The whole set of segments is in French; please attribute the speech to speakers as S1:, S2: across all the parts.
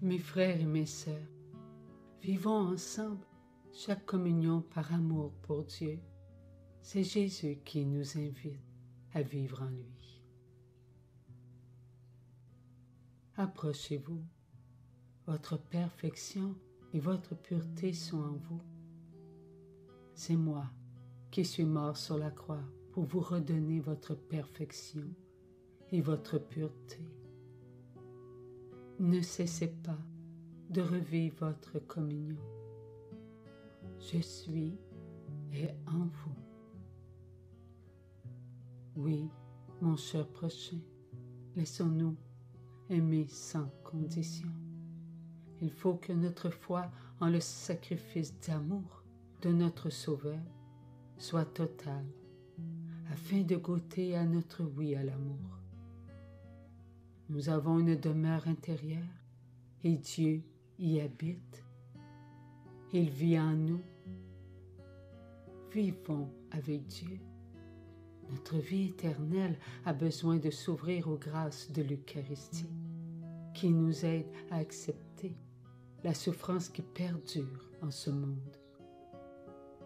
S1: Mes frères et mes sœurs, vivons ensemble chaque communion par amour pour Dieu. C'est Jésus qui nous invite à vivre en lui. Approchez-vous. Votre perfection et votre pureté sont en vous. C'est moi qui suis mort sur la croix pour vous redonner votre perfection et votre pureté. Ne cessez pas de revivre votre communion. Je suis et en vous. Oui, mon cher prochain, laissons-nous aimer sans condition. Il faut que notre foi en le sacrifice d'amour de notre Sauveur soit totale, afin de goûter à notre oui à l'amour. Nous avons une demeure intérieure et Dieu y habite. Il vit en nous. Vivons avec Dieu. Notre vie éternelle a besoin de s'ouvrir aux grâces de l'Eucharistie, qui nous aide à accepter la souffrance qui perdure en ce monde.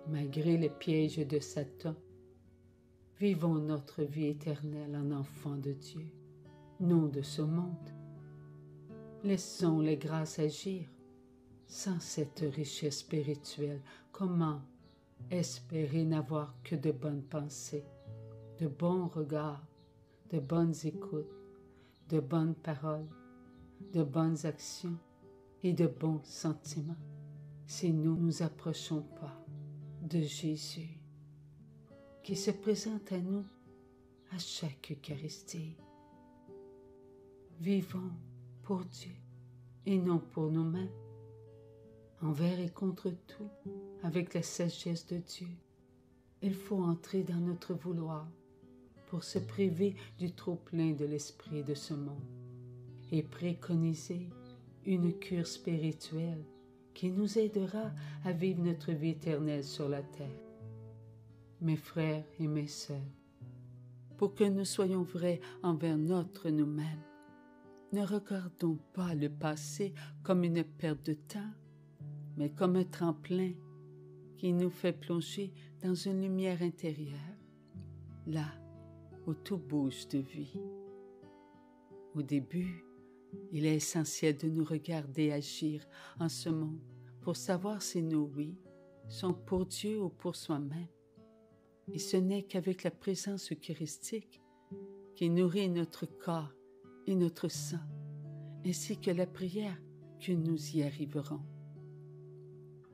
S1: Malgré les pièges de Satan, vivons notre vie éternelle en enfants de Dieu, non de ce monde. Laissons les grâces agir. Sans cette richesse spirituelle, comment espérer n'avoir que de bonnes pensées, de bons regards, de bonnes écoutes, de bonnes paroles, de bonnes actions et de bons sentiments si nous ne nous approchons pas de Jésus qui se présente à nous à chaque Eucharistie. Vivons pour Dieu et non pour nous-mêmes, envers et contre tout, avec la sagesse de Dieu. Il faut entrer dans notre vouloir pour se priver du trop-plein de l'esprit de ce monde et préconiser une cure spirituelle qui nous aidera à vivre notre vie éternelle sur la terre. Mes frères et mes sœurs, pour que nous soyons vrais envers notre nous-mêmes, ne regardons pas le passé comme une perte de temps, mais comme un tremplin qui nous fait plonger dans une lumière intérieure, là où tout bouge de vie. Au début, il est essentiel de nous regarder agir en ce monde pour savoir si nos oui sont pour Dieu ou pour soi-même. Et ce n'est qu'avec la présence eucharistique qui nourrit notre corps et notre sang, ainsi que la prière que nous y arriverons.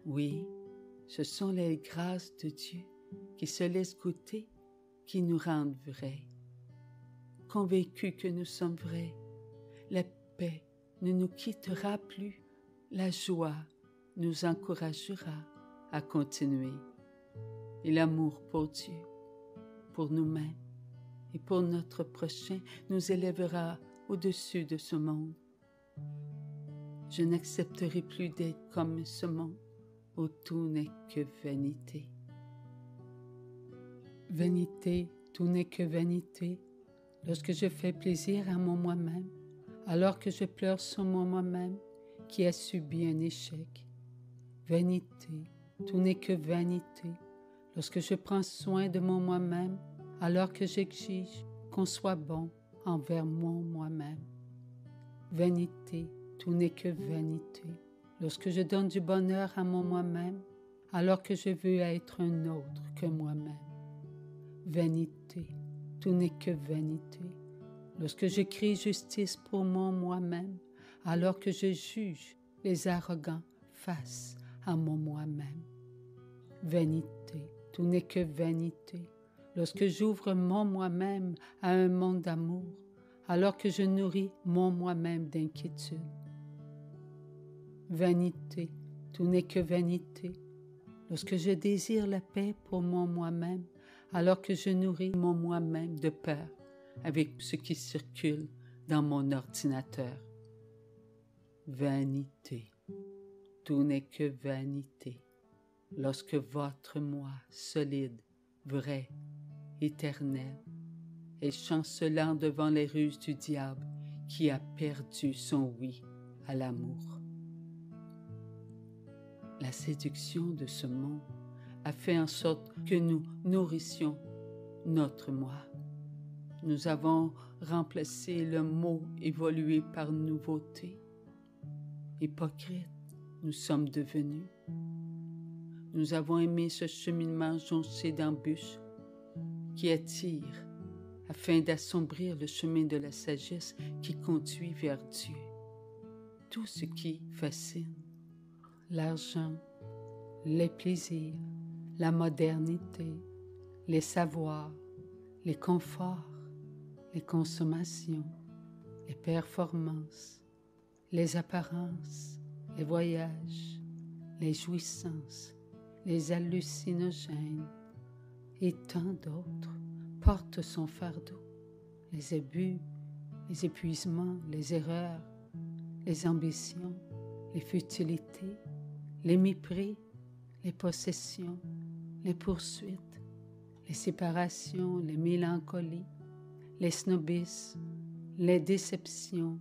S1: Oui, ce sont les grâces de Dieu qui se laissent goûter, qui nous rendent vrais. Convaincus que nous sommes vrais, la paix ne nous quittera plus, la joie nous encouragera à continuer. Et l'amour pour Dieu, pour nous-mêmes et pour notre prochain nous élèvera au-dessus de ce monde. Je n'accepterai plus d'être comme ce monde, où tout n'est que vanité. Vanité, tout n'est que vanité, lorsque je fais plaisir à mon moi-même, alors que je pleure sur mon moi-même qui a subi un échec. Vanité, tout n'est que vanité, lorsque je prends soin de mon moi-même, alors que j'exige qu'on soit bon envers mon moi-même. Vanité, tout n'est que vanité, lorsque je donne du bonheur à mon moi-même, alors que je veux être un autre que moi-même. Vanité, tout n'est que vanité, lorsque je crie justice pour mon moi-même, alors que je juge les arrogants face à mon moi-même. Vanité, tout n'est que vanité, lorsque j'ouvre mon moi-même à un monde d'amour, alors que je nourris mon moi-même d'inquiétude. Vanité, tout n'est que vanité, lorsque je désire la paix pour mon moi-même, alors que je nourris mon moi-même de peur avec ce qui circule dans mon ordinateur. Vanité, tout n'est que vanité, lorsque votre moi solide, vrai, éternel, est chancelant devant les ruses du diable qui a perdu son oui à l'amour. La séduction de ce monde a fait en sorte que nous nourrissions notre moi. Nous avons remplacé le mot évolué par nouveauté. Hypocrite, nous sommes devenus. Nous avons aimé ce cheminement jonché d'embûches qui attire afin d'assombrir le chemin de la sagesse qui conduit vers Dieu. Tout ce qui fascine, l'argent, les plaisirs, la modernité, les savoirs, les conforts, les consommations, les performances, les apparences, les voyages, les jouissances, les hallucinogènes et tant d'autres portent son fardeau. Les abus, les épuisements, les erreurs, les ambitions, les futilités, les mépris, les possessions, les poursuites, les séparations, les mélancolies, les snobismes, les déceptions,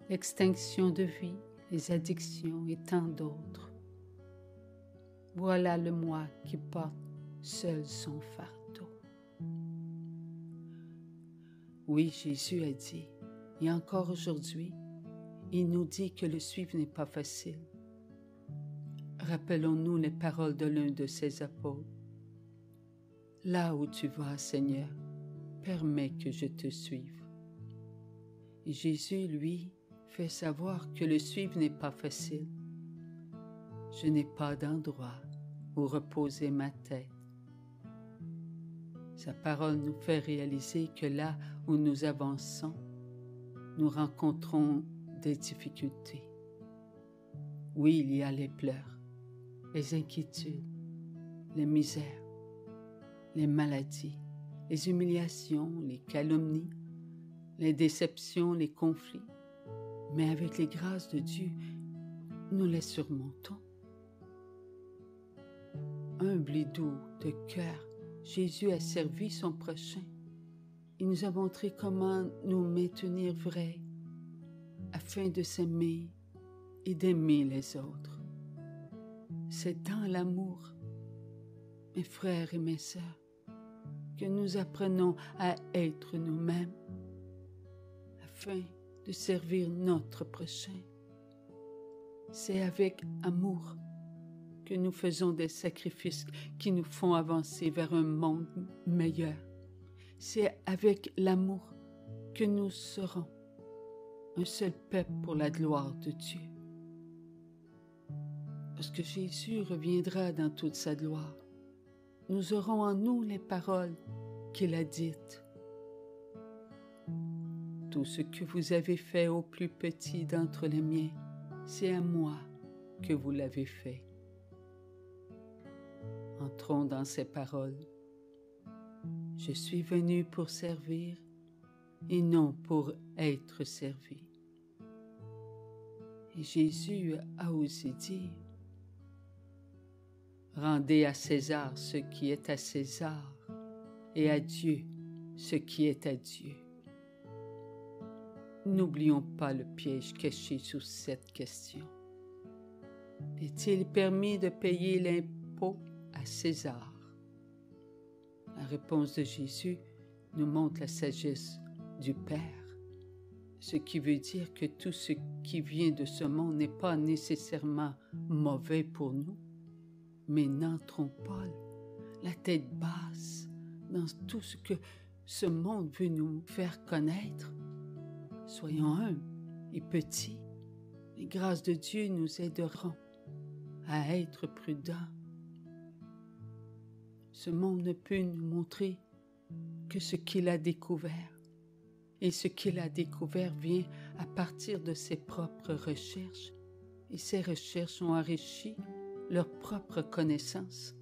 S1: l'extinction de vie, les addictions et tant d'autres. Voilà le moi qui porte seul son fardeau. Oui, Jésus a dit, et encore aujourd'hui, il nous dit que le suivre n'est pas facile. Rappelons-nous les paroles de l'un de ses apôtres. Là où tu vas, Seigneur, permets que je te suive. Et Jésus, lui, fait savoir que le suivre n'est pas facile. Je n'ai pas d'endroit où reposer ma tête. Sa parole nous fait réaliser que là où nous avançons, nous rencontrons des difficultés. Oui, il y a les pleurs, les inquiétudes, les misères, les maladies, les humiliations, les calomnies, les déceptions, les conflits. Mais avec les grâces de Dieu, nous les surmontons. Humble et doux de cœur, Jésus a servi son prochain. Il nous a montré comment nous maintenir vrais afin de s'aimer et d'aimer les autres. C'est dans l'amour, mes frères et mes sœurs, que nous apprenons à être nous-mêmes afin de servir notre prochain. C'est avec amour que nous faisons des sacrifices qui nous font avancer vers un monde meilleur. C'est avec l'amour que nous serons un seul peuple pour la gloire de Dieu. Lorsque Jésus reviendra dans toute sa gloire, nous aurons en nous les paroles qu'il a dites. Tout ce que vous avez fait au plus petit d'entre les miens, c'est à moi que vous l'avez fait. Entrons dans ces paroles. Je suis venu pour servir et non pour être servi. Et Jésus a osé dire, rendez à César ce qui est à César et à Dieu ce qui est à Dieu. N'oublions pas le piège caché sous cette question. Est-il permis de payer l'impôt à César? La réponse de Jésus nous montre la sagesse du Père, ce qui veut dire que tout ce qui vient de ce monde n'est pas nécessairement mauvais pour nous, mais n'entrons pas la tête basse dans tout ce que ce monde veut nous faire connaître. Soyons humbles et petits. Les grâces de Dieu nous aideront à être prudents. Ce monde ne peut nous montrer que ce qu'il a découvert. Et ce qu'il a découvert vient à partir de ses propres recherches. Et ces recherches ont enrichi leurs propres connaissances.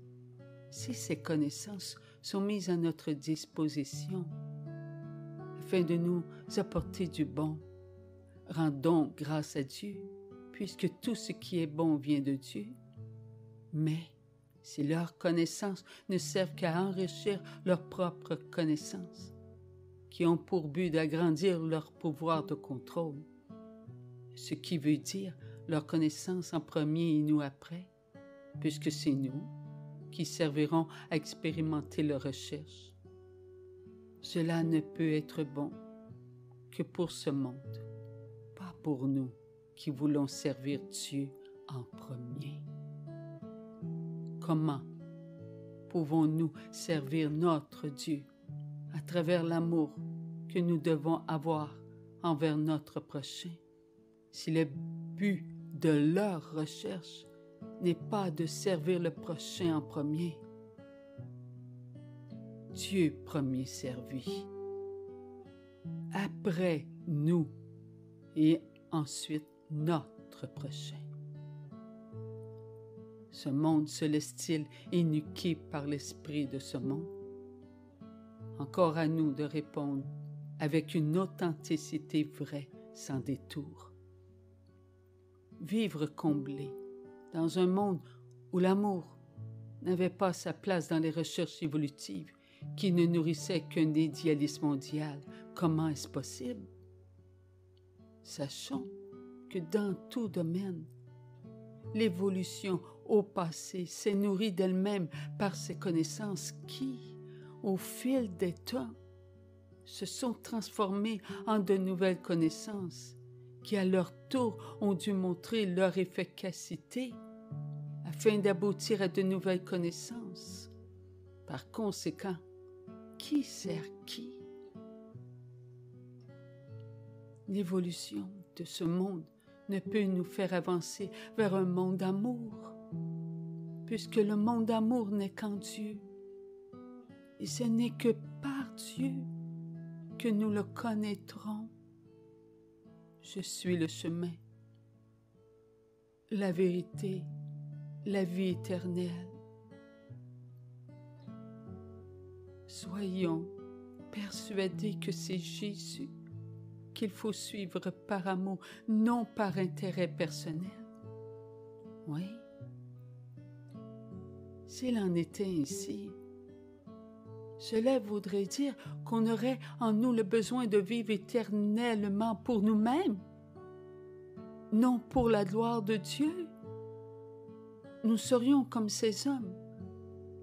S1: Si ces connaissances sont mises à notre disposition, afin de nous apporter du bon, rendons grâce à Dieu, puisque tout ce qui est bon vient de Dieu. Mais si leurs connaissances ne servent qu'à enrichir leurs propres connaissances, qui ont pour but d'agrandir leur pouvoir de contrôle, ce qui veut dire leur connaissance en premier et nous après, puisque c'est nous qui servirons à expérimenter leur recherche. Cela ne peut être bon que pour ce monde, pas pour nous qui voulons servir Dieu en premier. Comment pouvons-nous servir notre Dieu à travers l'amour que nous devons avoir envers notre prochain si le but de leur recherche n'est pas de servir le prochain en premier? Dieu premier servi, après nous et ensuite notre prochain. Ce monde célestial énuqué par l'esprit de ce monde. Encore à nous de répondre avec une authenticité vraie, sans détour. Vivre comblé dans un monde où l'amour n'avait pas sa place dans les recherches évolutives, qui ne nourrissaient qu'un idéalisme mondial. Comment est-ce possible? Sachons que dans tout domaine, l'évolution au passé s'est nourrie d'elle-même par ces connaissances qui, au fil des temps, se sont transformées en de nouvelles connaissances qui, à leur tour, ont dû montrer leur efficacité afin d'aboutir à de nouvelles connaissances. Par conséquent, qui sert qui? L'évolution de ce monde ne peut nous faire avancer vers un monde d'amour, puisque le monde d'amour n'est qu'en Dieu. Et ce n'est que par Dieu que nous le connaîtrons. Je suis le chemin, la vérité, la vie éternelle. Soyons persuadés que c'est Jésus qu'il faut suivre par amour, non par intérêt personnel. Oui, s'il en était ainsi, cela voudrait dire qu'on aurait en nous le besoin de vivre éternellement pour nous-mêmes, non pour la gloire de Dieu. Nous serions comme ces hommes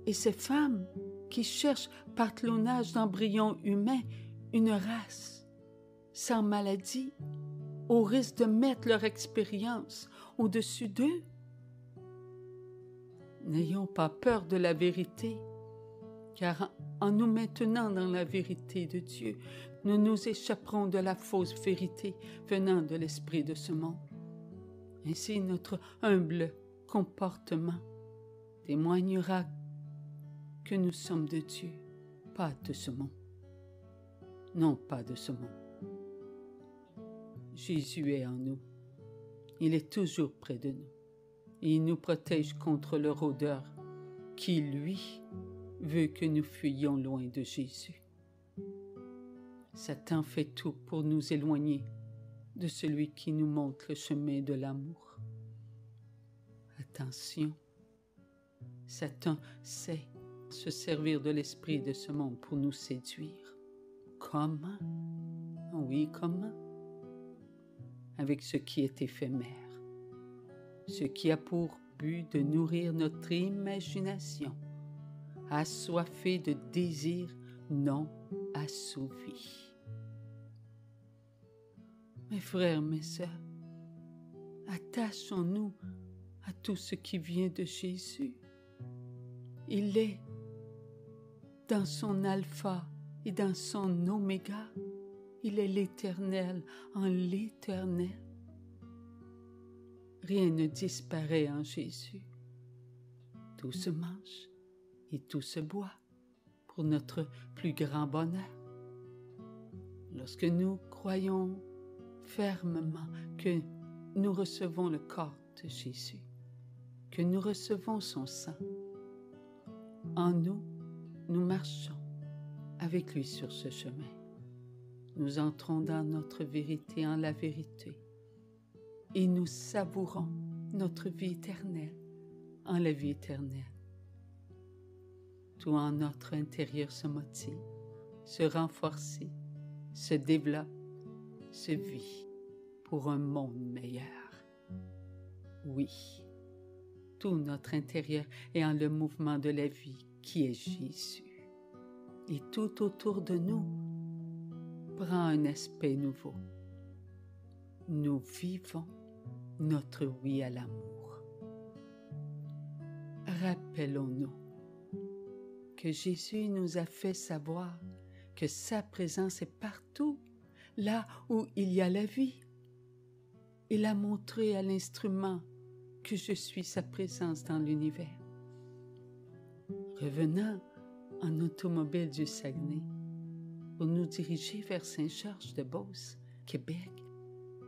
S1: et ces femmes qui cherchent par clonage d'embryons humains une race sans maladie, au risque de mettre leur expérience au-dessus d'eux. N'ayons pas peur de la vérité, car en nous maintenant dans la vérité de Dieu, nous nous échapperons de la fausse vérité venant de l'esprit de ce monde. Ainsi, notre humble comportement témoignera que nous sommes de Dieu, pas de ce monde. Non, pas de ce monde. Jésus est en nous. Il est toujours près de nous. Et il nous protège contre le rôdeur qui, lui, veut que nous fuyions loin de Jésus. Satan fait tout pour nous éloigner de celui qui nous montre le chemin de l'amour. Attention, Satan sait se servir de l'esprit de ce monde pour nous séduire. Comment? Oui, comment? Avec ce qui est éphémère, ce qui a pour but de nourrir notre imagination, assoiffée de désirs non assouvis. Mes frères, mes sœurs, attachons-nous à tout ce qui vient de Jésus. Il est dans son alpha et dans son oméga. Il est l'Éternel en l'Éternel. Rien ne disparaît en Jésus. Tout se mange et tout se boit pour notre plus grand bonheur. Lorsque nous croyons fermement que nous recevons le corps de Jésus, que nous recevons son sang, en nous, nous marchons avec lui sur ce chemin. Nous entrons dans notre vérité en la vérité et nous savourons notre vie éternelle en la vie éternelle. Tout en notre intérieur se motive, se renforce, se développe, se vit pour un monde meilleur. Oui, tout notre intérieur est en le mouvement de la vie qui est Jésus. Et tout autour de nous prend un aspect nouveau. Nous vivons notre oui à l'amour. Rappelons-nous que Jésus nous a fait savoir que sa présence est partout, là où il y a la vie. Il a montré à l'instrument que je suis sa présence dans l'univers. Revenant en automobile du Saguenay pour nous diriger vers Saint-Georges-de-Beauce, Québec,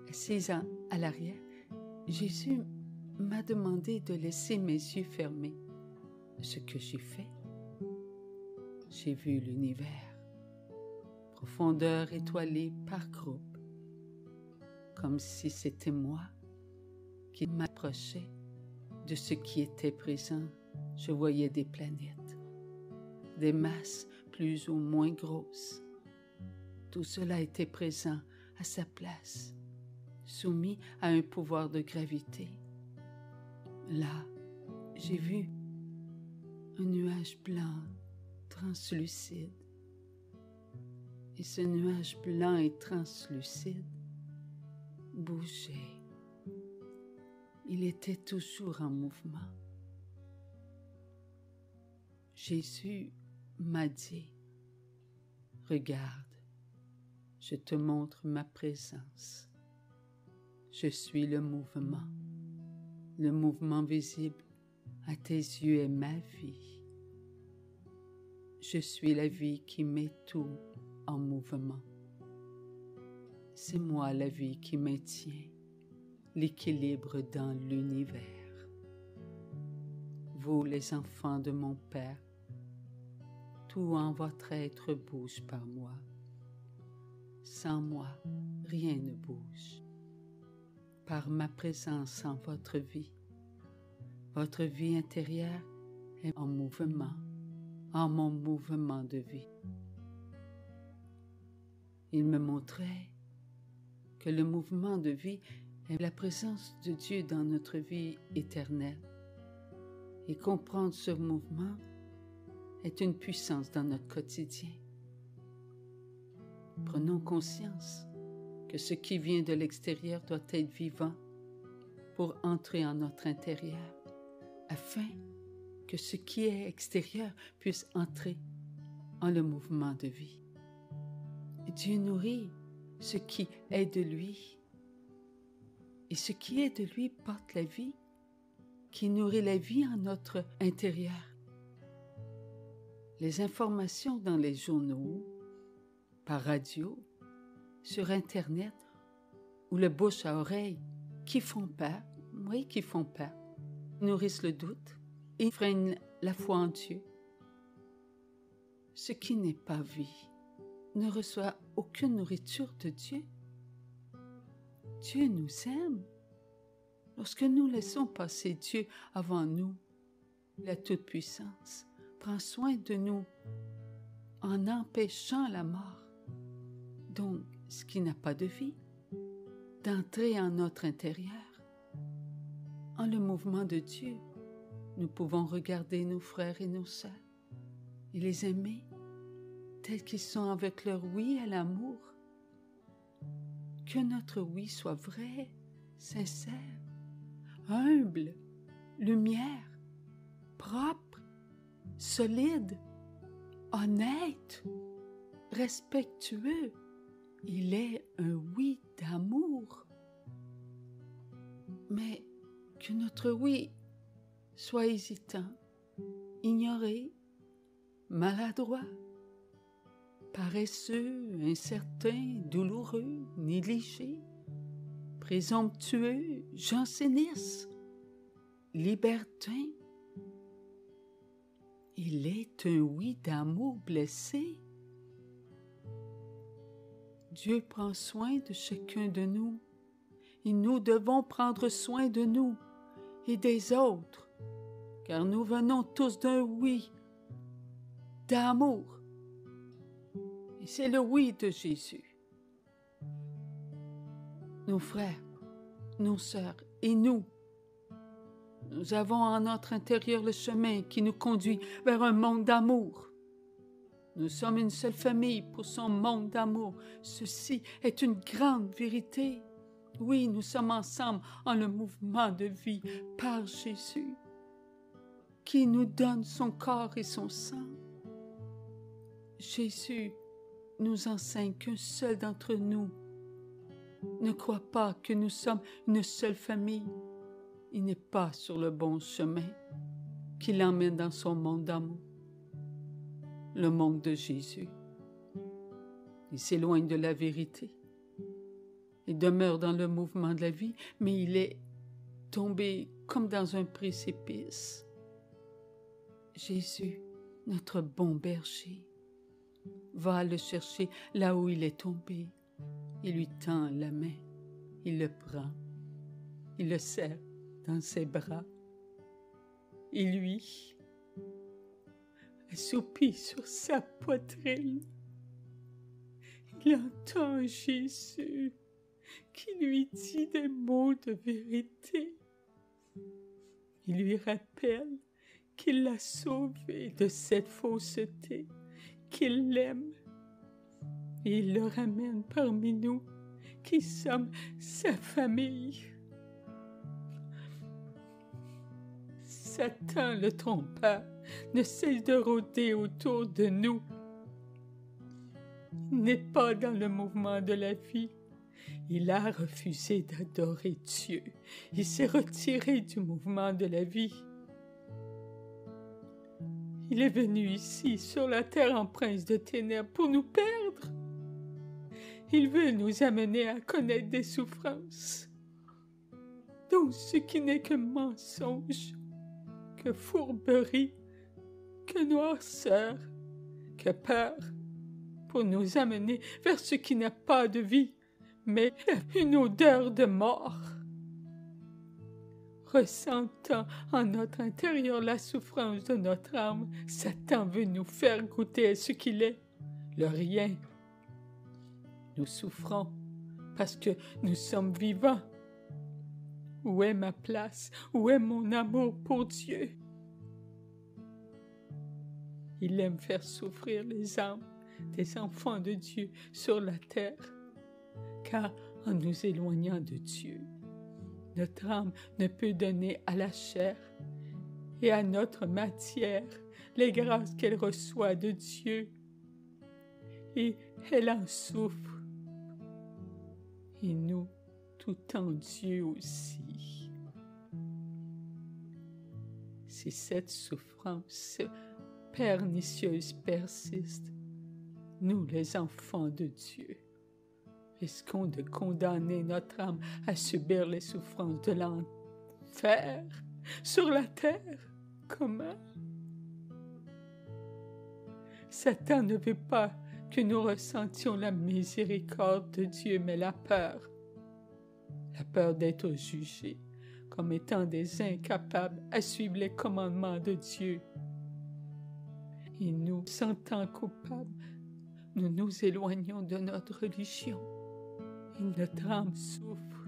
S1: assise à l'arrière, Jésus m'a demandé de laisser mes yeux fermés. Ce que j'ai fait, j'ai vu l'univers, profondeur étoilée par groupe, comme si c'était moi qui m'approchais de ce qui était présent. Je voyais des planètes, des masses plus ou moins grosses. Tout cela était présent à sa place, soumis à un pouvoir de gravité. Là, j'ai vu un nuage blanc translucide. Et ce nuage blanc et translucide bougeait. Il était toujours en mouvement. Jésus m'a dit, « Regarde, je te montre ma présence. Je suis le mouvement visible à tes yeux est ma vie. Je suis la vie qui met tout en mouvement. C'est moi la vie qui maintient l'équilibre dans l'univers. Vous, les enfants de mon Père, tout en votre être bouge par moi. Sans moi, rien ne bouge. Par ma présence en votre vie intérieure est en mouvement, en mon mouvement de vie. » Il me montrait que le mouvement de vie est la présence de Dieu dans notre vie éternelle. Et comprendre ce mouvement est une puissance dans notre quotidien. Prenons conscience que ce qui vient de l'extérieur doit être vivant pour entrer en notre intérieur, afin que ce qui est extérieur puisse entrer en le mouvement de vie. Dieu nourrit ce qui est de lui, et ce qui est de lui porte la vie, qui nourrit la vie en notre intérieur. Les informations dans les journaux, par radio, sur Internet ou le bouche à oreille, qui font peur, nourrissent le doute et freinent la foi en Dieu. Ce qui n'est pas vie ne reçoit aucune nourriture de Dieu. Dieu nous aime. Lorsque nous laissons passer Dieu avant nous, la toute-puissance prend soin de nous en empêchant la mort, donc ce qui n'a pas de vie, d'entrer en notre intérieur. En le mouvement de Dieu, nous pouvons regarder nos frères et nos sœurs et les aimer tels qu'ils sont avec leur oui à l'amour. Que notre oui soit vrai, sincère, humble, lumière, propre, solide, honnête, respectueux. Il est un oui d'amour. Mais que notre oui soit hésitant, ignoré, maladroit, paresseux, incertain, douloureux, négligé, présomptueux, janséniste, libertin. Il est un oui d'amour blessé. Dieu prend soin de chacun de nous et nous devons prendre soin de nous et des autres, car nous venons tous d'un oui d'amour. Et c'est le oui de Jésus. nos frères, nos sœurs et nous. Nous avons en notre intérieur le chemin qui nous conduit vers un monde d'amour. Nous sommes une seule famille pour son monde d'amour. Ceci est une grande vérité. Oui, nous sommes ensemble en le mouvement de vie par Jésus, qui nous donne son corps et son sang. Jésus nous enseigne qu'un seul d'entre nous ne croit pas que nous sommes une seule famille. Il n'est pas sur le bon chemin qui l'emmène dans son monde d'amour, le monde de Jésus. Il s'éloigne de la vérité. Il demeure dans le mouvement de la vie, mais il est tombé comme dans un précipice. Jésus, notre bon berger, va le chercher là où il est tombé. Il lui tend la main, il le prend, il le serre dans ses bras. Et lui assoupit sur sa poitrine. Il entend Jésus qui lui dit des mots de vérité. Il lui rappelle qu'il l'a sauvé de cette fausseté, qu'il l'aime. Et il le ramène parmi nous, qui sommes sa famille. Satan, le trompeur, ne cesse de rôder autour de nous. Il n'est pas dans le mouvement de la vie. Il a refusé d'adorer Dieu. Il s'est retiré du mouvement de la vie. Il est venu ici, sur la terre en prince de ténèbres, pour nous perdre. Il veut nous amener à connaître des souffrances. Donc ce qui n'est que mensonge, que fourberie, que noirceur, que peur, pour nous amener vers ce qui n'a pas de vie, mais une odeur de mort. Ressentant en notre intérieur la souffrance de notre âme, Satan veut nous faire goûter à ce qu'il est, le rien. Nous souffrons parce que nous sommes vivants. Où est ma place? Où est mon amour pour Dieu? Il aime faire souffrir les âmes des enfants de Dieu sur la terre, car en nous éloignant de Dieu, notre âme ne peut donner à la chair et à notre matière les grâces qu'elle reçoit de Dieu, et elle en souffre. Et nous, tout en Dieu aussi. Si cette souffrance pernicieuse persiste, nous, les enfants de Dieu, risquons de condamner notre âme à subir les souffrances de l'enfer sur la terre. Comment? Satan ne veut pas que nous ressentions la miséricorde de Dieu, mais la peur d'être jugés comme étant des incapables à suivre les commandements de Dieu. Et nous, sentant coupables, nous nous éloignons de notre religion et notre âme souffre.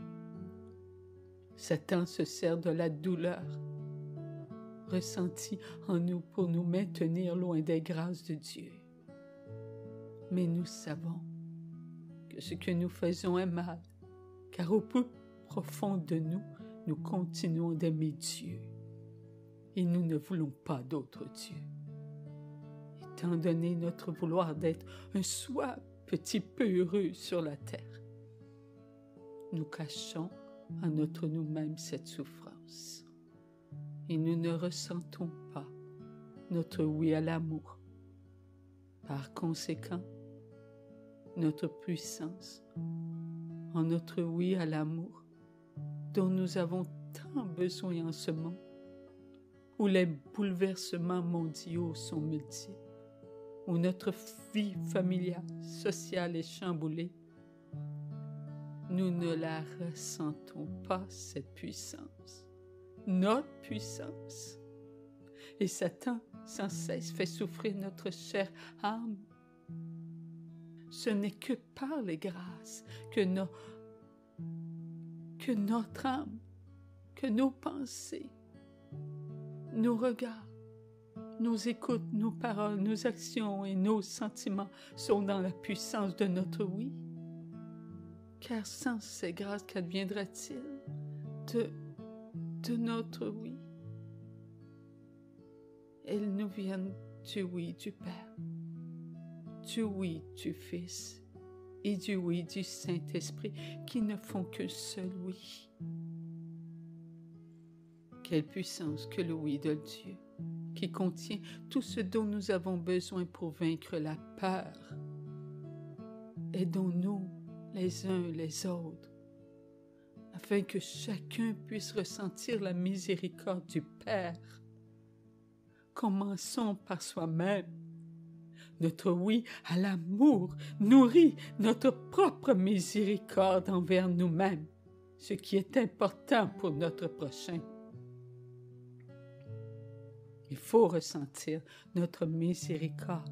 S1: Satan se sert de la douleur ressentie en nous pour nous maintenir loin des grâces de Dieu. Mais nous savons que ce que nous faisons est mal, car au plus profond de nous, nous continuons d'aimer Dieu et nous ne voulons pas d'autre Dieu. Étant donné notre vouloir d'être un soi petit peu heureux sur la terre, nous cachons en notre nous-mêmes cette souffrance et nous ne ressentons pas notre oui à l'amour. Par conséquent, notre puissance en notre oui à l'amour dont nous avons tant besoin en ce monde, où les bouleversements mondiaux sont multiples, où notre vie familiale, sociale est chamboulée, nous ne la ressentons pas, cette puissance, notre puissance. Et Satan, sans cesse, fait souffrir notre chère âme. Ce n'est que par les grâces que que notre âme, que nos pensées, nos regards, nos écoutes, nos paroles, nos actions et nos sentiments sont dans la puissance de notre oui. Car sans ces grâces, qu'adviendra-t-il de notre oui? Elles nous viennent du oui du Père, du oui du Fils et du oui du Saint-Esprit qui ne font qu'un seul oui. Quelle puissance que le oui de Dieu, qui contient tout ce dont nous avons besoin pour vaincre la peur. Aidons-nous les uns les autres, afin que chacun puisse ressentir la miséricorde du Père. Commençons par soi-même. Notre oui à l'amour nourrit notre propre miséricorde envers nous-mêmes, ce qui est important pour notre prochain. Il faut ressentir notre miséricorde,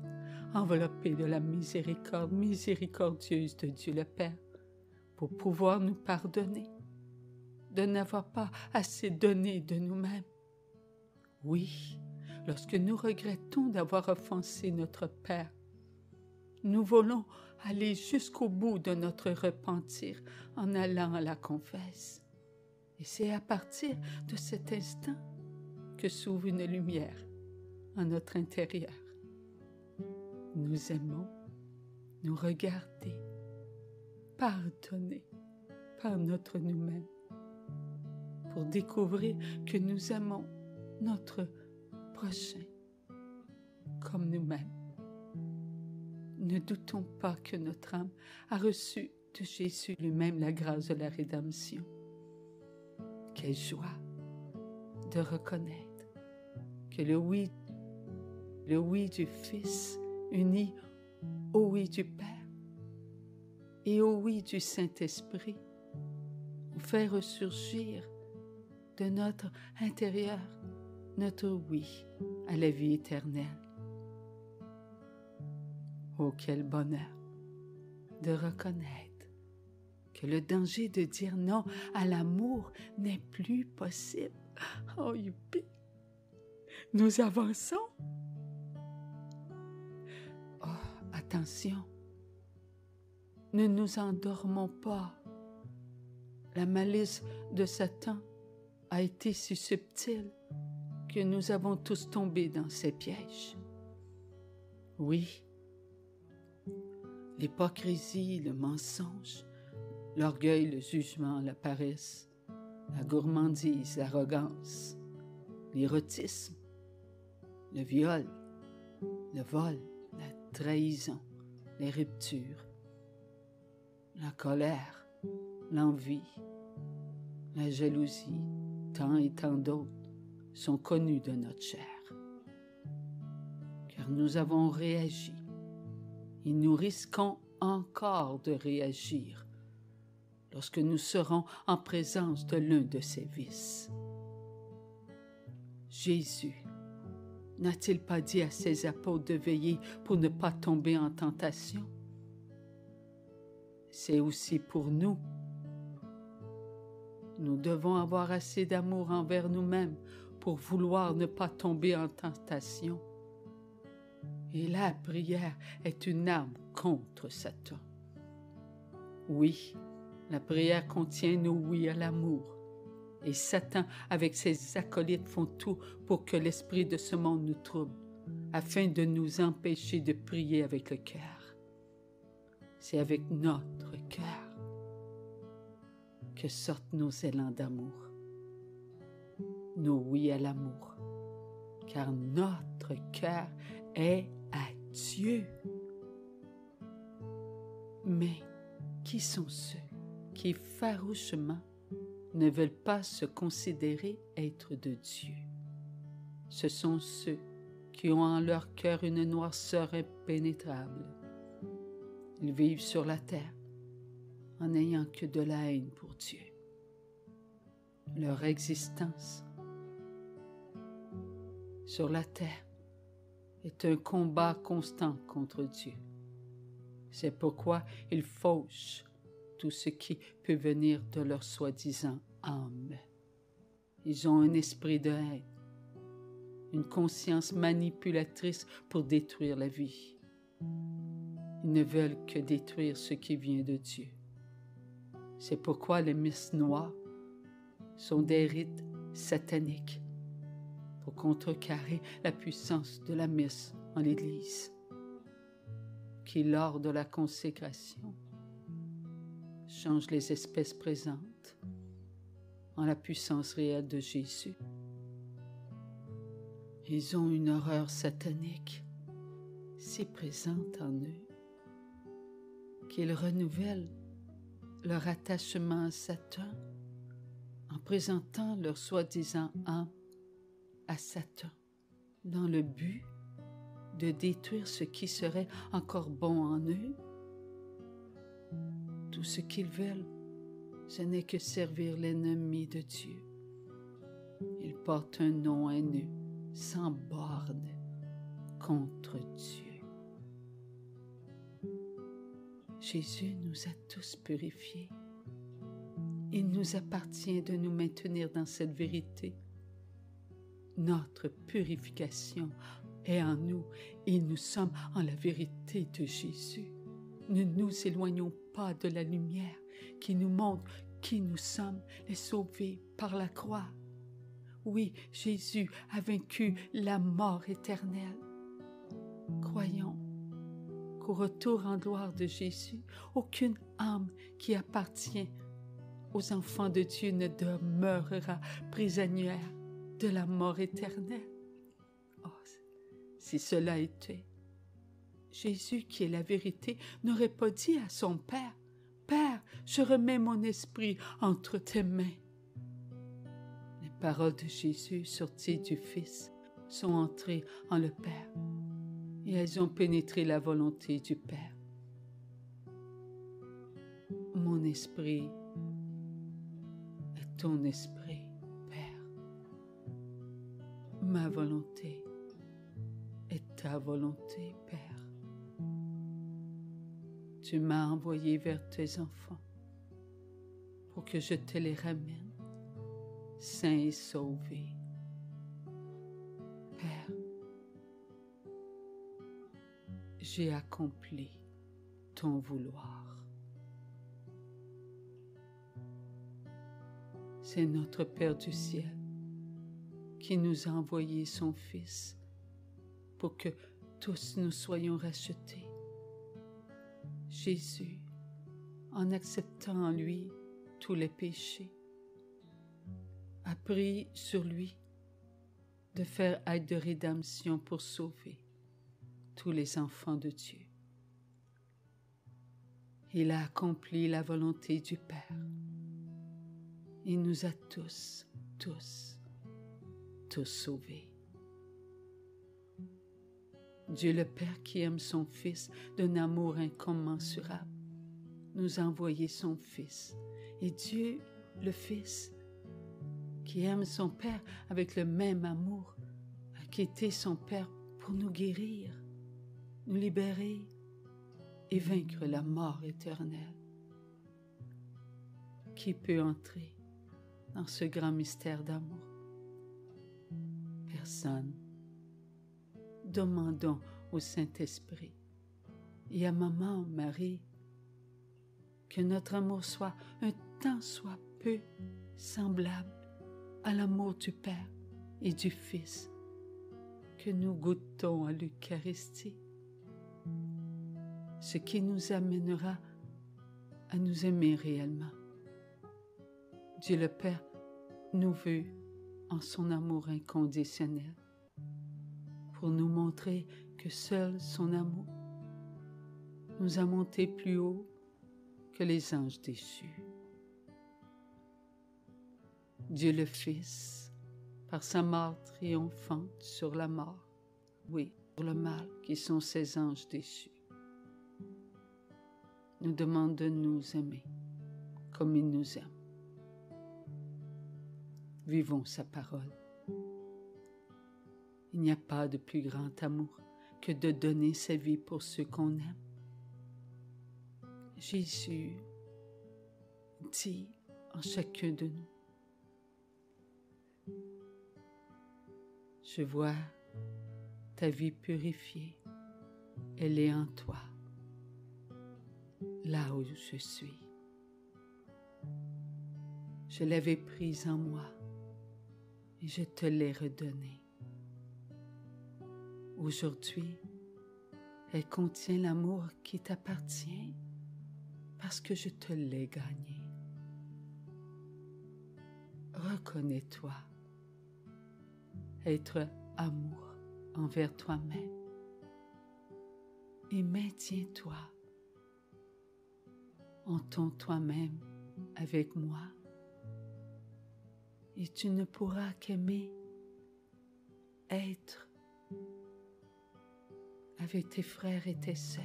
S1: enveloppée de la miséricorde miséricordieuse de Dieu le Père, pour pouvoir nous pardonner, de n'avoir pas assez donné de nous-mêmes. Oui, lorsque nous regrettons d'avoir offensé notre Père, nous voulons aller jusqu'au bout de notre repentir en allant à la confesse. Et c'est à partir de cet instant que s'ouvre une lumière en notre intérieur. Nous aimons nous regarder, pardonner par notre nous-mêmes, pour découvrir que nous aimons notre prochain comme nous-mêmes. Ne doutons pas que notre âme a reçu de Jésus lui-même la grâce de la rédemption. Quelle joie de reconnaître que le oui du Fils uni au oui du Père et au oui du Saint-Esprit nous fait ressurgir de notre intérieur notre oui à la vie éternelle. Oh, quel bonheur de reconnaître que le danger de dire non à l'amour n'est plus possible. Oh, youpi! Nous avançons. Oh, attention, ne nous endormons pas. La malice de Satan a été si subtile que nous avons tous tombé dans ses pièges. Oui, l'hypocrisie, le mensonge, l'orgueil, le jugement, la paresse, la gourmandise, l'arrogance, l'érotisme, le viol, le vol, la trahison, les ruptures, la colère, l'envie, la jalousie, tant et tant d'autres sont connus de notre chair. Car nous avons réagi et nous risquons encore de réagir lorsque nous serons en présence de l'un de ces vices. Jésus n'a-t-il pas dit à ses apôtres de veiller pour ne pas tomber en tentation? C'est aussi pour nous. Nous devons avoir assez d'amour envers nous-mêmes pour vouloir ne pas tomber en tentation. Et la prière est une arme contre Satan. Oui, la prière contient nos oui à l'amour. Et Satan, avec ses acolytes, font tout pour que l'esprit de ce monde nous trouble, afin de nous empêcher de prier avec le cœur. C'est avec notre cœur que sortent nos élans d'amour, nos oui à l'amour, car notre cœur est à Dieu. Mais qui sont ceux qui farouchement ne veulent pas se considérer être de Dieu? Ce sont ceux qui ont en leur cœur une noirceur impénétrable. Ils vivent sur la terre en n'ayant que de la haine pour Dieu. Leur existence sur la terre est un combat constant contre Dieu. C'est pourquoi ils fauchent tout ce qui peut venir de leur soi-disant âme. Ils ont un esprit de haine, une conscience manipulatrice pour détruire la vie. Ils ne veulent que détruire ce qui vient de Dieu. C'est pourquoi les messes noires sont des rites sataniques pour contrecarrer la puissance de la messe en l'Église, qui, lors de la consécration, change les espèces présentes en la puissance réelle de Jésus. Ils ont une horreur satanique si présente en eux qu'ils renouvellent leur attachement à Satan en présentant leur soi-disant âme à Satan dans le but de détruire ce qui serait encore bon en eux. Tout ce qu'ils veulent, ce n'est que servir l'ennemi de Dieu. Ils portent un nom haineux, sans borne, contre Dieu. Jésus nous a tous purifiés. Il nous appartient de nous maintenir dans cette vérité. Notre purification est en nous et nous sommes en la vérité de Jésus. Ne nous éloignons pas de la lumière qui nous montre qui nous sommes, les sauvés par la croix. Oui, Jésus a vaincu la mort éternelle. Croyons qu'au retour en gloire de Jésus, aucune âme qui appartient aux enfants de Dieu ne demeurera prisonnière de la mort éternelle. Oh, si cela était, Jésus, qui est la vérité, n'aurait pas dit à son Père, « Père, je remets mon esprit entre tes mains. » Les paroles de Jésus sorties du Fils sont entrées en le Père et elles ont pénétré la volonté du Père. Mon esprit est ton esprit, Père. Ma volonté est ta volonté, Père. Tu m'as envoyé vers tes enfants pour que je te les ramène, sains et sauvés. Père, j'ai accompli ton vouloir. C'est notre Père du ciel qui nous a envoyé son Fils pour que tous nous soyons rachetés. Jésus, en acceptant en lui tous les péchés, a pris sur lui de faire acte de rédemption pour sauver tous les enfants de Dieu. Il a accompli la volonté du Père. Il nous a tous sauvés. Dieu le Père qui aime son Fils d'un amour incommensurable nous a envoyé son Fils. Et Dieu le Fils qui aime son Père avec le même amour a quitté son Père pour nous guérir, nous libérer et vaincre la mort éternelle. Qui peut entrer dans ce grand mystère d'amour? Personne. Demandons au Saint-Esprit et à Maman Marie que notre amour soit un tant soit peu semblable à l'amour du Père et du Fils, que nous goûtons à l'Eucharistie, ce qui nous amènera à nous aimer réellement. Dieu le Père nous veut en son amour inconditionnel, pour nous montrer que seul son amour nous a monté plus haut que les anges déchus. Dieu le Fils, par sa mort triomphante sur la mort, oui, sur le mal qui sont ses anges déchus, nous demande de nous aimer comme il nous aime. Vivons sa parole. Il n'y a pas de plus grand amour que de donner sa vie pour ceux qu'on aime. Jésus dit en chacun de nous. Je vois ta vie purifiée, elle est en toi, là où je suis. Je l'avais prise en moi et je te l'ai redonnée. Aujourd'hui, elle contient l'amour qui t'appartient parce que je te l'ai gagné. Reconnais-toi être amour envers toi-même et maintiens-toi en ton toi-même avec moi et tu ne pourras qu'aimer être avec tes frères et tes sœurs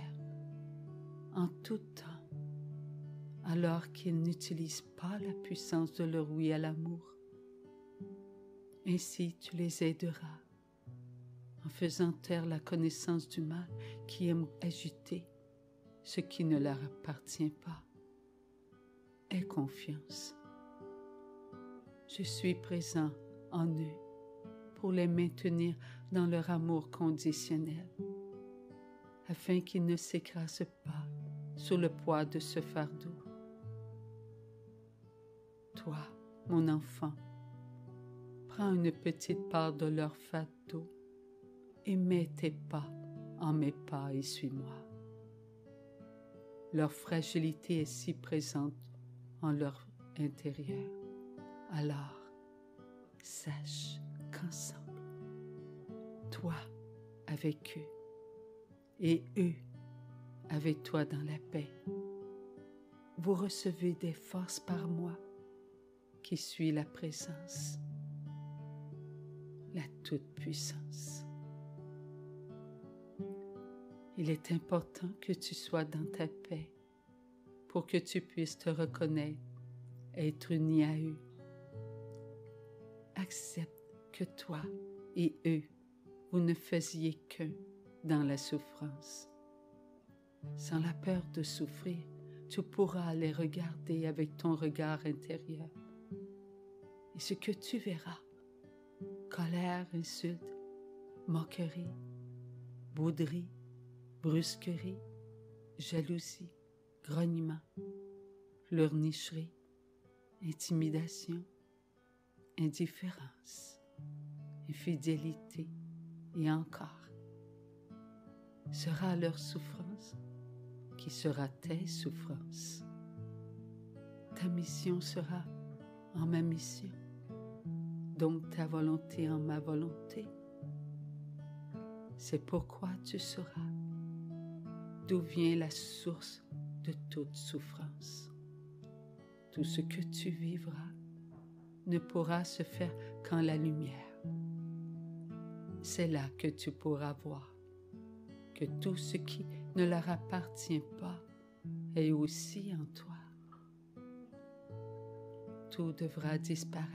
S1: en tout temps, alors qu'ils n'utilisent pas la puissance de leur oui à l'amour. Ainsi, tu les aideras en faisant taire la connaissance du mal qui aime agiter ce qui ne leur appartient pas. Aie confiance. Je suis présent en eux pour les maintenir dans leur amour conditionnel, afin qu'ils ne s'écrasent pas sous le poids de ce fardeau. Toi, mon enfant, prends une petite part de leur fardeau et mets tes pas en mes pas et suis-moi. Leur fragilité est si présente en leur intérieur. Alors, sache qu'ensemble, toi avec eux et eux avec toi dans la paix, vous recevez des forces par moi qui suis la présence, la toute-puissance. Il est important que tu sois dans ta paix pour que tu puisses te reconnaître, être uni à eux. Accepte que toi et eux, vous ne faisiez qu'un dans la souffrance. Sans la peur de souffrir, tu pourras les regarder avec ton regard intérieur. Et ce que tu verras, colère, insulte, moquerie, bouderie, brusquerie, jalousie, grognement, pleurnicherie, intimidation, indifférence, infidélité et encore, sera leur souffrance qui sera tes souffrances. Ta mission sera en ma mission, donc ta volonté en ma volonté. C'est pourquoi tu sauras d'où vient la source de toute souffrance. Tout ce que tu vivras ne pourra se faire qu'en la lumière. C'est là que tu pourras voir que tout ce qui ne leur appartient pas est aussi en toi. Tout devra disparaître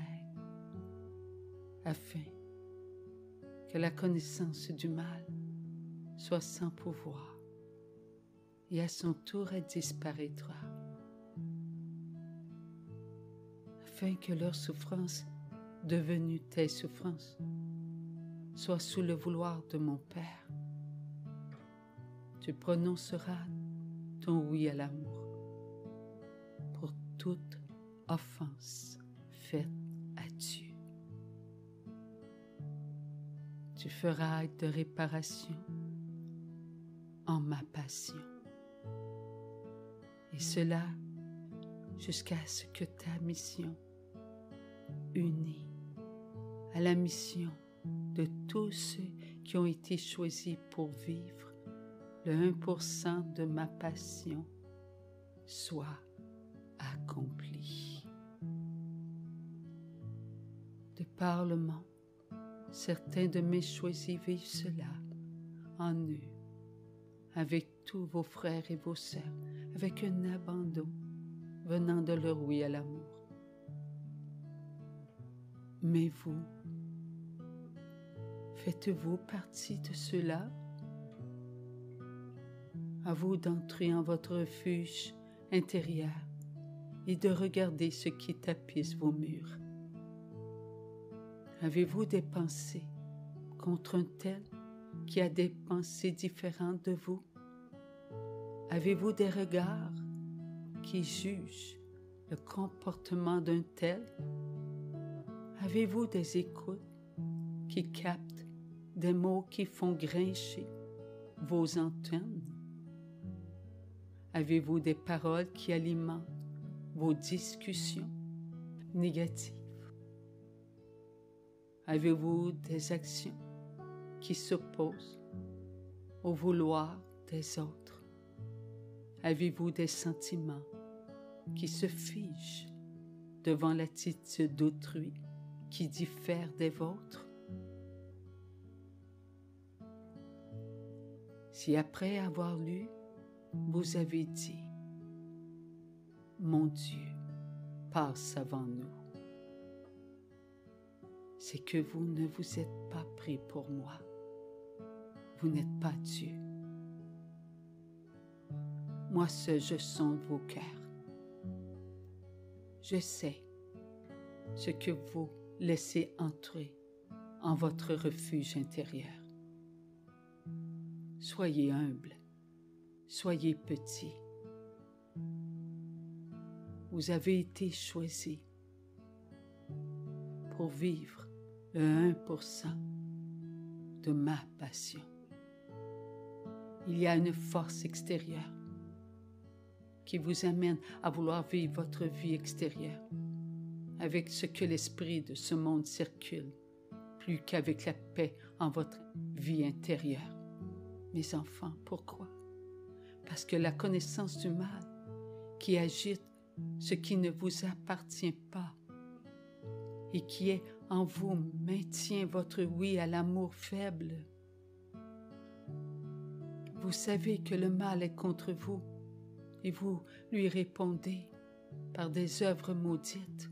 S1: afin que la connaissance du mal soit sans pouvoir et à son tour elle disparaîtra, afin que leur souffrance, devenue tes souffrances, soit sous le vouloir de mon Père. Tu prononceras ton oui à l'amour pour toute offense faite à Dieu. Tu feras acte de réparation en ma passion. Et cela jusqu'à ce que ta mission, unie à la mission de tous ceux qui ont été choisis pour vivre le 1% de ma passion, soit accomplie. De par le monde, certains de mes choisis vivent cela en eux, avec tous vos frères et vos sœurs, avec un abandon venant de leur oui à l'amour. Mais vous, faites-vous partie de ceux-là? À vous d'entrer en votre refuge intérieur et de regarder ce qui tapisse vos murs. Avez-vous des pensées contre un tel qui a des pensées différentes de vous? Avez-vous des regards qui jugent le comportement d'un tel? Avez-vous des écoutes qui captent des mots qui font grincher vos antennes? Avez-vous des paroles qui alimentent vos discussions négatives? Avez-vous des actions qui s'opposent au vouloir des autres? Avez-vous des sentiments qui se figent devant l'attitude d'autrui qui diffère des vôtres? Si après avoir lu, vous avez dit « Mon Dieu passe avant nous », c'est que vous ne vous êtes pas pris pour moi. Vous n'êtes pas Dieu. Moi seul, je sonde vos cœurs. Je sais ce que vous laissez entrer en votre refuge intérieur. Soyez humble, soyez petit. Vous avez été choisi pour vivre le 1% de ma passion. Il y a une force extérieure qui vous amène à vouloir vivre votre vie extérieure avec ce que l'esprit de ce monde circule, plus qu'avec la paix en votre vie intérieure. Mes enfants, pourquoi? Parce que la connaissance du mal qui agite ce qui ne vous appartient pas et qui est en vous maintient votre oui à l'amour faible. Vous savez que le mal est contre vous et vous lui répondez par des œuvres maudites.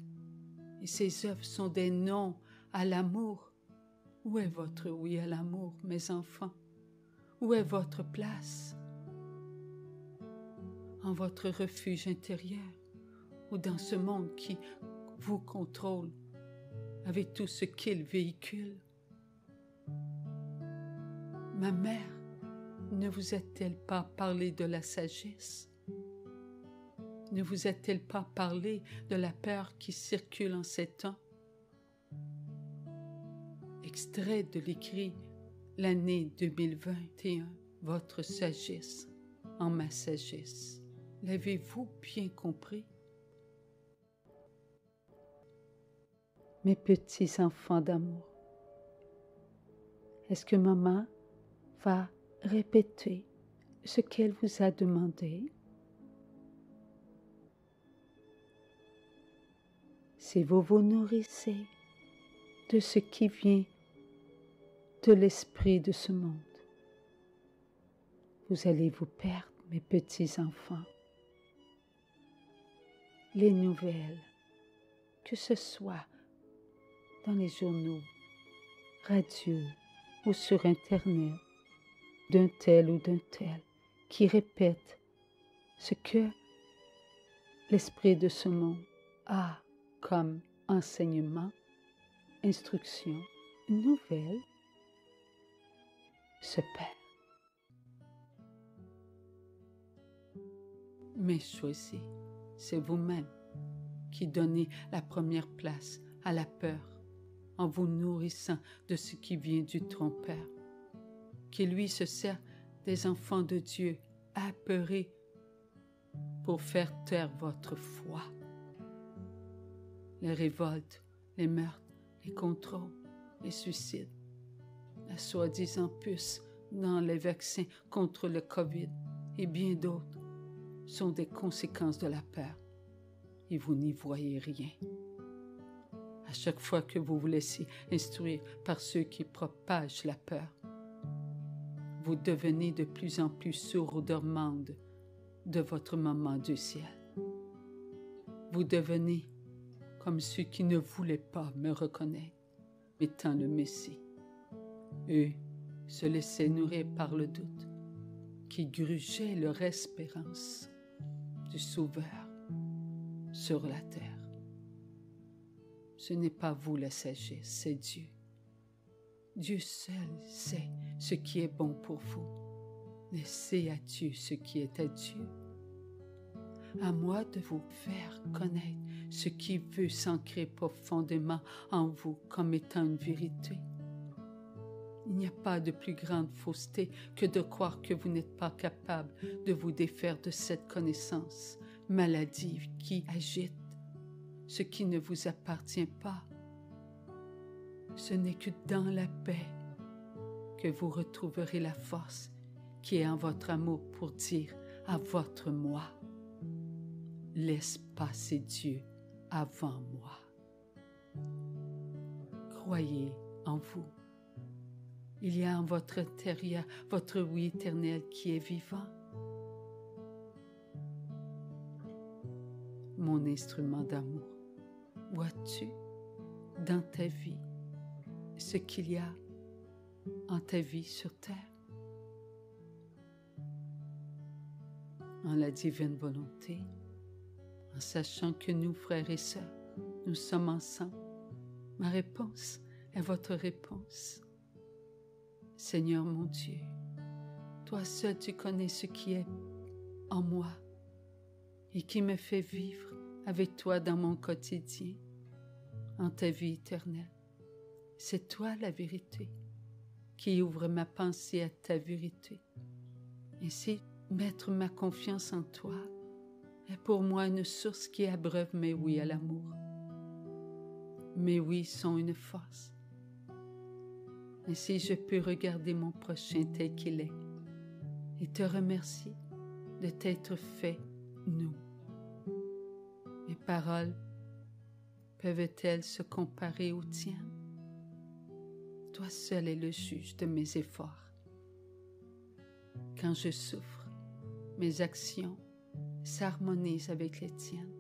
S1: Et ces œuvres sont des non à l'amour. Où est votre oui à l'amour, mes enfants? Où est votre place? En votre refuge intérieur ou dans ce monde qui vous contrôle avec tout ce qu'il véhicule? Ma mère ne vous a-t-elle pas parlé de la sagesse? Ne vous a-t-elle pas parlé de la peur qui circule en ces temps? Extrait de l'écrit l'année 2021, votre sagesse en ma sagesse. L'avez-vous bien compris? Mes petits enfants d'amour, est-ce que maman va répéter ce qu'elle vous a demandé? Si vous vous nourrissez de ce qui vient de l'esprit de ce monde, vous allez vous perdre, mes petits enfants. Les nouvelles, que ce soit dans les journaux, radio ou sur Internet, d'un tel ou d'un tel, qui répète ce que l'esprit de ce monde a comme enseignement, instruction, nouvelle, se perd. Mais choisi, c'est vous-même qui donnez la première place à la peur en vous nourrissant de ce qui vient du trompeur, qui lui se sert des enfants de Dieu apeurés pour faire taire votre foi. Les révoltes, les meurtres, les contrôles, les suicides, la soi-disant puce dans les vaccins contre le COVID et bien d'autres sont des conséquences de la peur et vous n'y voyez rien. À chaque fois que vous vous laissez instruire par ceux qui propagent la peur, vous devenez de plus en plus sourd aux demandes de votre maman du ciel. Vous devenez comme ceux qui ne voulaient pas me reconnaître, étant le Messie. Eux se laissaient nourrir par le doute, qui grugeait leur espérance du Sauveur, sur la terre. Ce n'est pas vous la sagesse, c'est Dieu. Dieu seul sait ce qui est bon pour vous. Laissez à Dieu ce qui est à Dieu. À moi de vous faire connaître ce qui veut s'ancrer profondément en vous comme étant une vérité. Il n'y a pas de plus grande fausseté que de croire que vous n'êtes pas capable de vous défaire de cette connaissance maladive qui agite ce qui ne vous appartient pas. Ce n'est que dans la paix que vous retrouverez la force qui est en votre amour pour dire à votre moi, laisse passer Dieu avant moi. Croyez en vous. Il y a en votre intérieur votre oui éternel qui est vivant. Mon instrument d'amour, vois-tu dans ta vie ce qu'il y a en ta vie sur terre? En la divine volonté, en sachant que nous, frères et sœurs, nous sommes ensemble, ma réponse est votre réponse. Seigneur mon Dieu, toi seul tu connais ce qui est en moi et qui me fait vivre avec toi dans mon quotidien, en ta vie éternelle. C'est toi la vérité qui ouvre ma pensée à ta vérité. Ainsi, mettre ma confiance en toi est pour moi une source qui abreuve mes oui à l'amour. Mes oui sont une force. Ainsi, je peux regarder mon prochain tel qu'il est et te remercier de t'être fait nous. Mes paroles peuvent-elles se comparer aux tiennes? Toi seul es le juge de mes efforts. Quand je souffre, mes actions s'harmonisent avec les tiennes,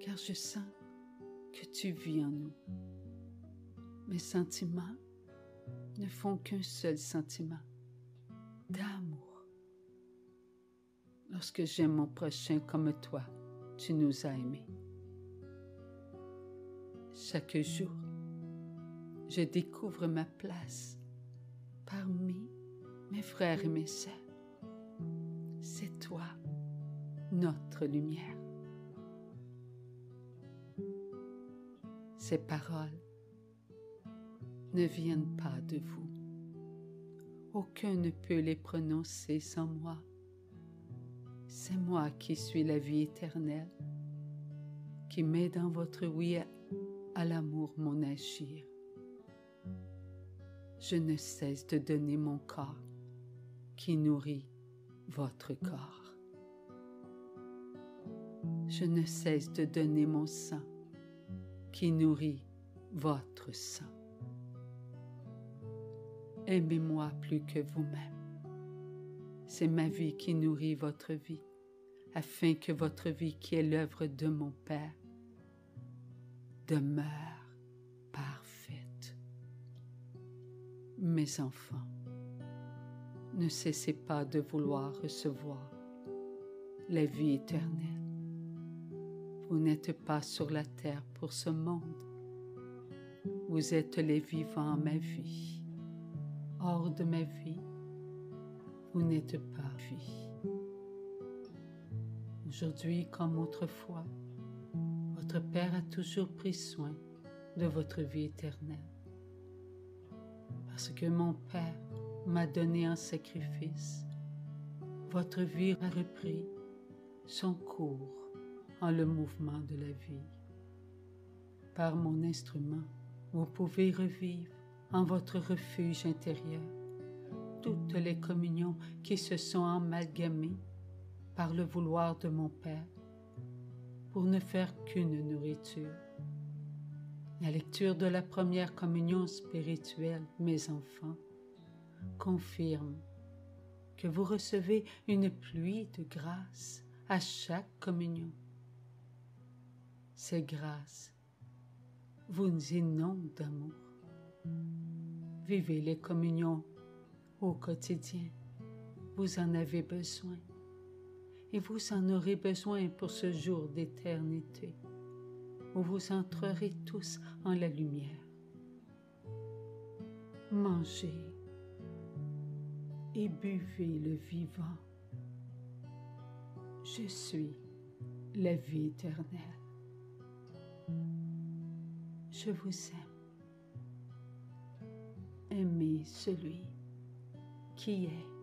S1: car je sens que tu vis en nous. Mes sentiments ne font qu'un seul sentiment, d'amour. Lorsque j'aime mon prochain comme toi, tu nous as aimés. Chaque jour, je découvre ma place parmi mes frères et mes sœurs. C'est toi, notre lumière. Ces paroles ne viennent pas de vous. Aucun ne peut les prononcer sans moi. C'est moi qui suis la vie éternelle, qui met dans votre oui à l'amour mon agir. Je ne cesse de donner mon corps qui nourrit votre corps. Je ne cesse de donner mon sang qui nourrit votre sang. Aimez-moi plus que vous-même. C'est ma vie qui nourrit votre vie, afin que votre vie qui est l'œuvre de mon Père demeure parfaite. Mes enfants, ne cessez pas de vouloir recevoir la vie éternelle. Vous n'êtes pas sur la terre pour ce monde. Vous êtes les vivants en ma vie. Hors de ma vie, vous n'êtes pas vie. Aujourd'hui comme autrefois, votre Père a toujours pris soin de votre vie éternelle. Parce que mon Père m'a donné en sacrifice, votre vie a repris son cours en le mouvement de la vie. Par mon instrument, vous pouvez revivre en votre refuge intérieur toutes les communions qui se sont amalgamées par le vouloir de mon Père pour ne faire qu'une nourriture. La lecture de la première communion spirituelle, mes enfants, confirme que vous recevez une pluie de grâce à chaque communion. Ces grâces vous inondent d'amour. Vivez les communions au quotidien. Vous en avez besoin. et vous en aurez besoin pour ce jour d'éternité, où vous entrerez tous en la lumière. Mangez et buvez le vivant. Je suis la vie éternelle. Je vous aime. Aimez celui qui est